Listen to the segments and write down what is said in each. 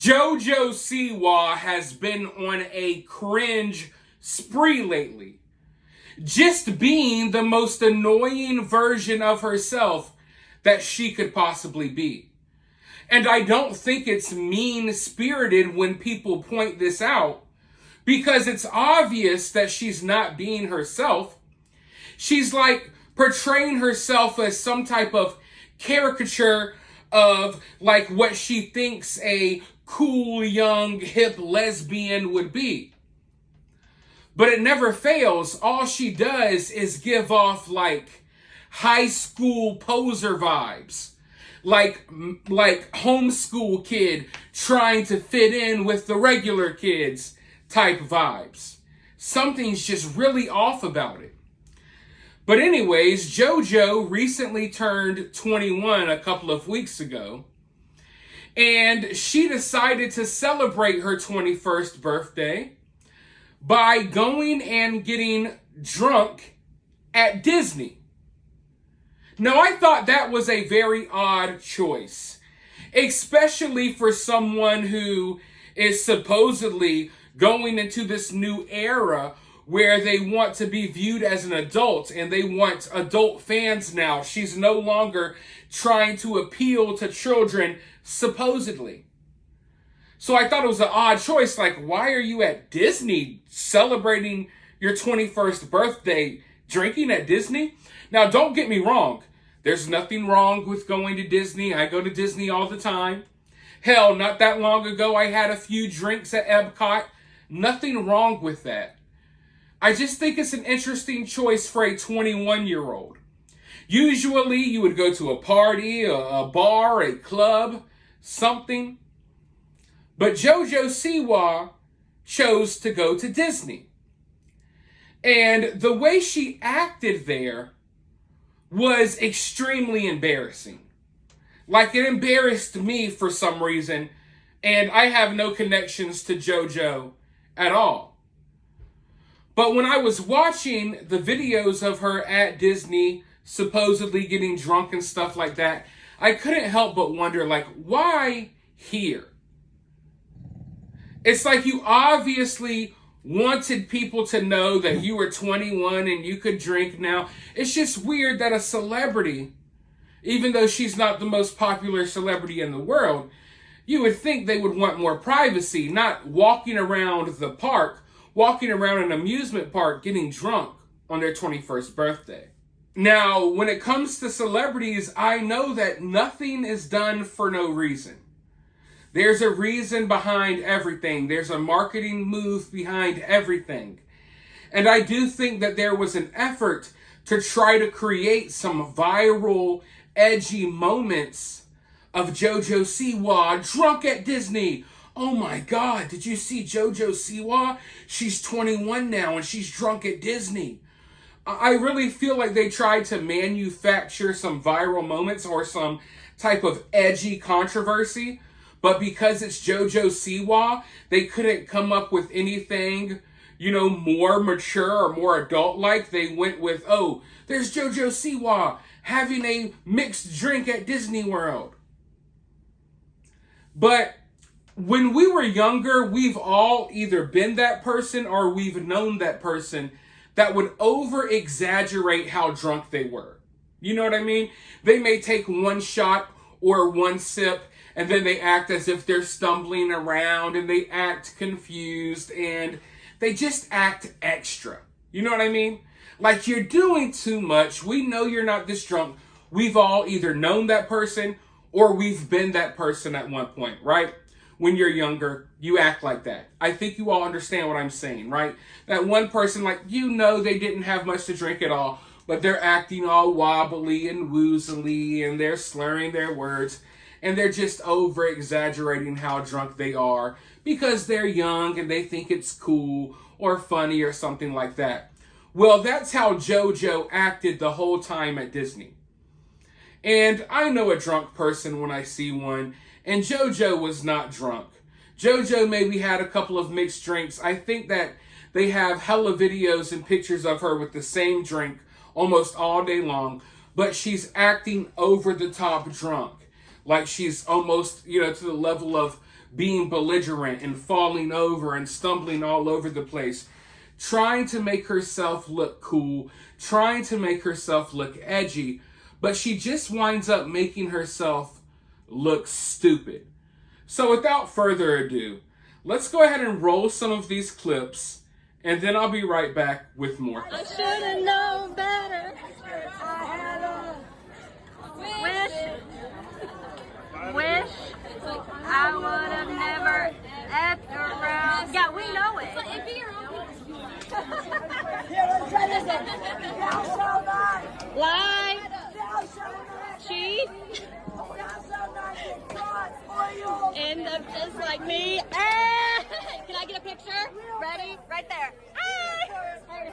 JoJo Siwa has been on a cringe spree lately. Just being the most annoying version of herself that she could possibly be. And I don't think it's mean-spirited when people point this out, because it's obvious that she's not being herself. She's like portraying herself as some type of caricature of like what she thinks a cool, young, hip lesbian would be. But it never fails. All she does is give off like high school poser vibes. Like homeschool kid trying to fit in with the regular kids type vibes. Something's just really off about it. But anyways, JoJo recently turned 21 a couple of weeks ago. And she decided to celebrate her 21st birthday by going and getting drunk at Disney. Now, I thought that was a very odd choice, especially for someone who is supposedly going into this new era where they want to be viewed as an adult and they want adult fans now. She's no longer trying to appeal to children, supposedly. So I thought it was an odd choice. Like, why are you at Disney celebrating your 21st birthday, drinking at Disney? Now, don't get me wrong. There's nothing wrong with going to Disney. I go to Disney all the time. Hell, not that long ago, I had a few drinks at Epcot. Nothing wrong with that. I just think it's an interesting choice for a 21-year-old. Usually, you would go to a party, a bar, a club, something. But JoJo Siwa chose to go to Disney. And the way she acted there was extremely embarrassing. Like, it embarrassed me for some reason, and I have no connections to JoJo at all. But when I was watching the videos of her at Disney, supposedly getting drunk and stuff like that, I couldn't help but wonder, like, why here? It's like you obviously wanted people to know that you were 21 and you could drink now. It's just weird that a celebrity, even though she's not the most popular celebrity in the world, you would think they would want more privacy, not walking around the park, walking around an amusement park getting drunk on their 21st birthday. Now, when it comes to celebrities, I know that nothing is done for no reason. There's a reason behind everything. There's a marketing move behind everything. And I do think that there was an effort to try to create some viral, edgy moments of JoJo Siwa drunk at Disney. Oh my God, did you see JoJo Siwa? She's 21 now and she's drunk at Disney. I really feel like they tried to manufacture some viral moments or some type of edgy controversy. But because it's JoJo Siwa, they couldn't come up with anything, more mature or more adult-like. They went with, oh, there's JoJo Siwa having a mixed drink at Disney World. But when we were younger, we've all either been that person or we've known that person that would over-exaggerate how drunk they were. You know what I mean? They may take one shot or one sip, and then they act as if they're stumbling around and they act confused and they just act extra. You know what I mean? Like, you're doing too much. We know you're not this drunk. We've all either known that person or we've been that person at one point, right? When you're younger, you act like that. I think you all understand what I'm saying, right? That one person, like, they didn't have much to drink at all, but they're acting all wobbly and woozily and they're slurring their words. And they're just over-exaggerating how drunk they are because they're young and they think it's cool or funny or something like that. Well, that's how JoJo acted the whole time at Disney. And I know a drunk person when I see one, and JoJo was not drunk. JoJo maybe had a couple of mixed drinks. I think that they have hella videos and pictures of her with the same drink almost all day long, but she's acting over the top drunk. Like she's almost, to the level of being belligerent and falling over and stumbling all over the place, trying to make herself look cool, trying to make herself look edgy, but she just winds up making herself look stupid. So without further ado, let's go ahead and roll some of these clips, and then I'll be right back with more. I should have known better. I had a wish I would have never acted around. Yeah, we know it. Lie, cheat, end up just like me. Can I get a picture? Ready? Right there.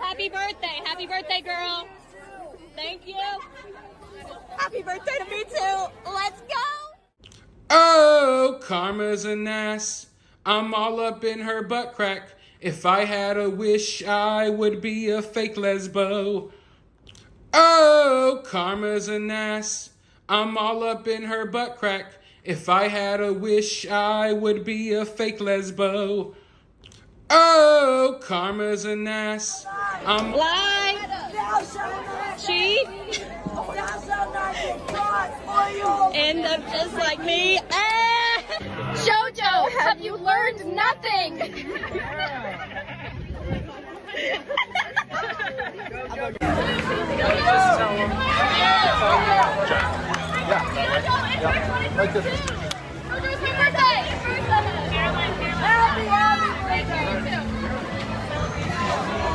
Happy birthday. Happy birthday, girl. Thank you. Happy birthday to me too. Let's go. Oh, karma's an ass. I'm all up in her butt crack. If I had a wish, I would be a fake lesbo. Oh, karma's an ass. I'm all up in her butt crack. If I had a wish, I would be a fake lesbo. Oh, karma's an ass. I'm Lie, cheat, end up just like me. JoJo, have you learned nothing?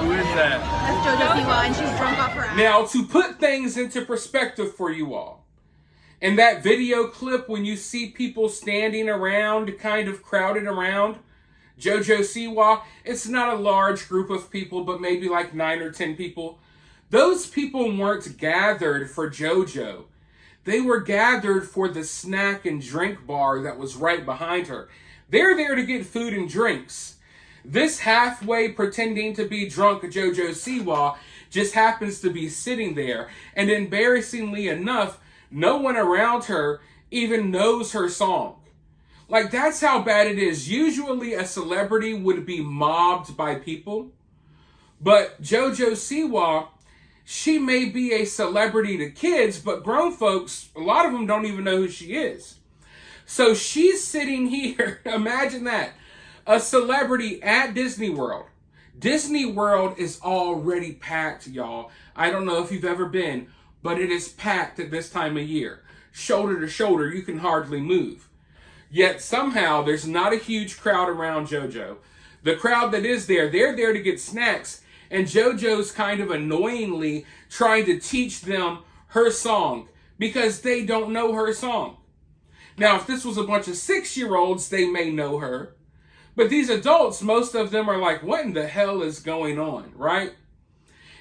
Who is that? That's JoJo Siwa, and she's drunk off her ass. Now, to put things into perspective for you all, in that video clip when you see people standing around, kind of crowded around JoJo Siwa, it's not a large group of people, but maybe like 9 or 10 people. Those people weren't gathered for JoJo. They were gathered for the snack and drink bar that was right behind her. They're there to get food and drinks. This halfway pretending to be drunk JoJo Siwa just happens to be sitting there, and embarrassingly enough, no one around her even knows her song. Like, that's how bad it is. Usually a celebrity would be mobbed by people, but JoJo Siwa, she may be a celebrity to kids, but grown folks, a lot of them don't even know who she is. So she's sitting here, imagine that, a celebrity at Disney World. Disney World is already packed, y'all. I don't know if you've ever been, but it is packed at this time of year. Shoulder to shoulder, you can hardly move. Yet somehow there's not a huge crowd around JoJo. The crowd that is there, they're there to get snacks, and JoJo's kind of annoyingly trying to teach them her song because they don't know her song. Now, if this was a bunch of 6-year-olds, they may know her. But these adults, most of them are like, what in the hell is going on, right?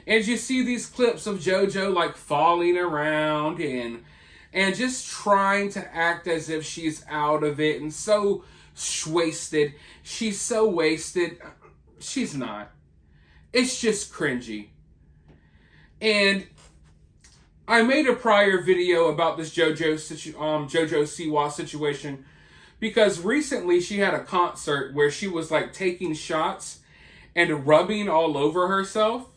And you see these clips of JoJo like falling around and just trying to act as if she's out of it and so wasted. She's so wasted. She's not. It's just cringy. And I made a prior video about this JoJo Siwa situation because recently she had a concert where she was like taking shots and rubbing all over herself,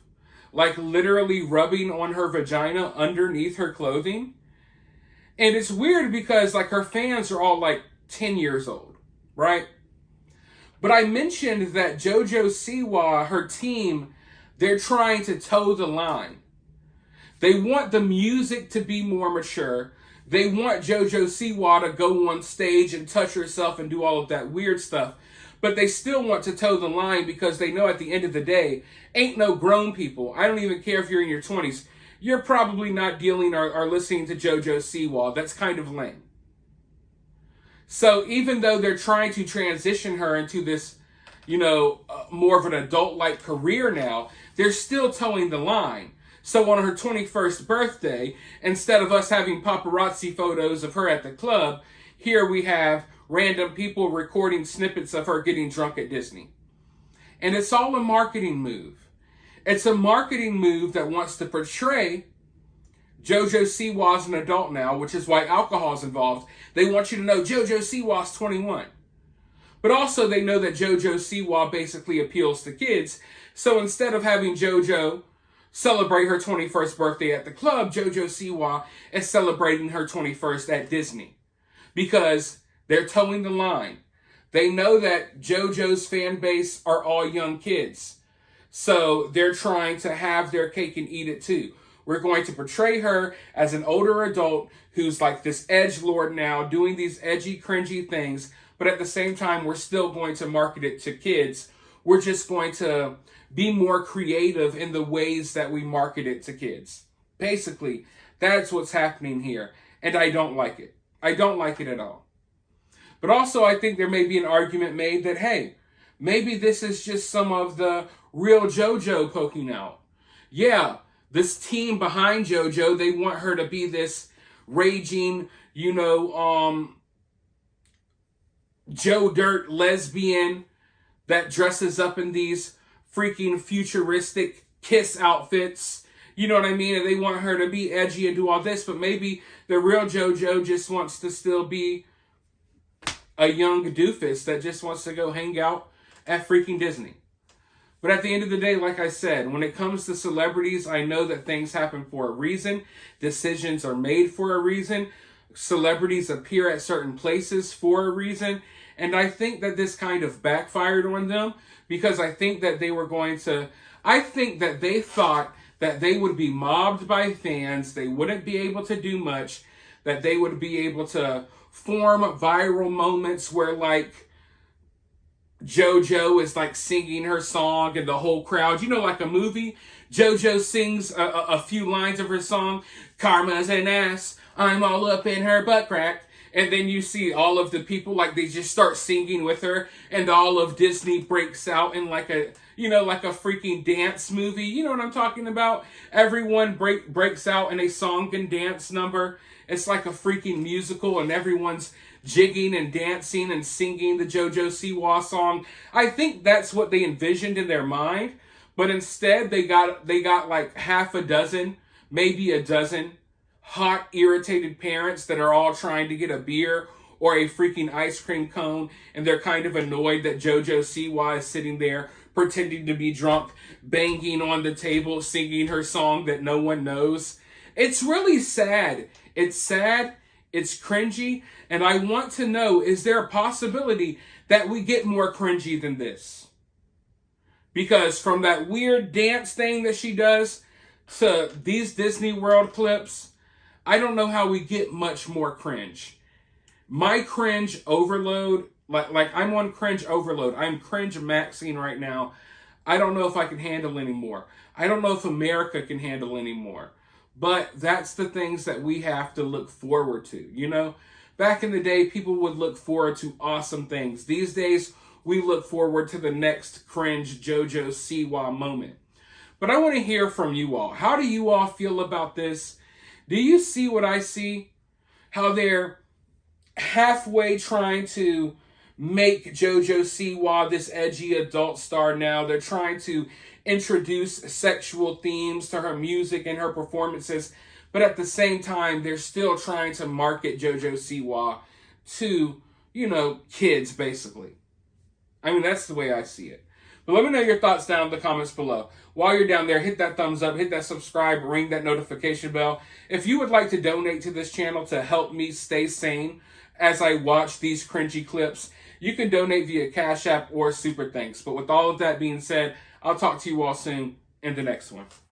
like literally rubbing on her vagina underneath her clothing. And it's weird because like her fans are all like 10 years old, right? But I mentioned that JoJo Siwa, her team, they're trying to toe the line. They want the music to be more mature. They want JoJo Siwa to go on stage and touch herself and do all of that weird stuff. But they still want to toe the line because they know at the end of the day, ain't no grown people. I don't even care if you're in your 20s. You're probably not dealing or listening to JoJo Siwa. That's kind of lame. So even though they're trying to transition her into this, more of an adult-like career now, they're still towing the line. So on her 21st birthday, instead of us having paparazzi photos of her at the club, here we have random people recording snippets of her getting drunk at Disney. And it's all a marketing move. It's a marketing move that wants to portray JoJo Siwa's an adult now, which is why alcohol is involved. They want you to know JoJo Siwa's 21. But also they know that JoJo Siwa basically appeals to kids. So instead of having JoJo celebrate her 21st birthday at the club, JoJo Siwa is celebrating her 21st at Disney. Because they're towing the line. They know that JoJo's fan base are all young kids. So they're trying to have their cake and eat it too. We're going to portray her as an older adult who's like this edgelord now, doing these edgy, cringy things. But at the same time, we're still going to market it to kids. We're just going to be more creative in the ways that we market it to kids. Basically, that's what's happening here. And I don't like it. I don't like it at all. But also, I think there may be an argument made that, hey, maybe this is just some of the real JoJo poking out. Yeah, this team behind JoJo, they want her to be this raging, Joe Dirt lesbian that dresses up in these freaking futuristic Kiss outfits. You know what I mean? And they want her to be edgy and do all this, but maybe the real JoJo just wants to still be a young doofus that just wants to go hang out at freaking Disney. But at the end of the day, like I said, when it comes to celebrities, I know that things happen for a reason. Decisions are made for a reason. Celebrities appear at certain places for a reason. And I think that this kind of backfired on them because I think that they thought that they would be mobbed by fans. They wouldn't be able to do much. That they would be able to form viral moments where like JoJo is like singing her song and the whole crowd, like a movie, JoJo sings a few lines of her song, Karma's an ass, I'm all up in her butt crack. And then you see all of the people, like they just start singing with her and all of Disney breaks out in like a freaking dance movie. You know what I'm talking about? Everyone breaks out in a song and dance number. It's like a freaking musical and everyone's jigging and dancing and singing the JoJo Siwa song. I think that's what they envisioned in their mind. But instead they got like half a dozen, maybe a dozen hot, irritated parents that are all trying to get a beer or a freaking ice cream cone. And they're kind of annoyed that JoJo Siwa is sitting there pretending to be drunk, banging on the table, singing her song that no one knows. It's really sad. It's sad. It's cringy. And I want to know, is there a possibility that we get more cringy than this? Because from that weird dance thing that she does to these Disney World clips, I don't know how we get much more cringe. My cringe overload, like I'm on cringe overload. I'm cringe maxing right now. I don't know if I can handle anymore. I don't know if America can handle anymore. But that's the things that we have to look forward to, Back in the day, people would look forward to awesome things. These days, we look forward to the next cringe JoJo Siwa moment. But I want to hear from you all. How do you all feel about this? Do you see what I see? How they're halfway trying to make JoJo Siwa this edgy adult star now. They're trying to introduce sexual themes to her music and her performances. But at the same time, they're still trying to market JoJo Siwa to, kids, basically. I mean, that's the way I see it. But let me know your thoughts down in the comments below. While you're down there, hit that thumbs up, hit that subscribe, ring that notification bell. If you would like to donate to this channel to help me stay sane as I watch these cringy clips, you can donate via Cash App or Super Thanks. But with all of that being said, I'll talk to you all soon in the next one.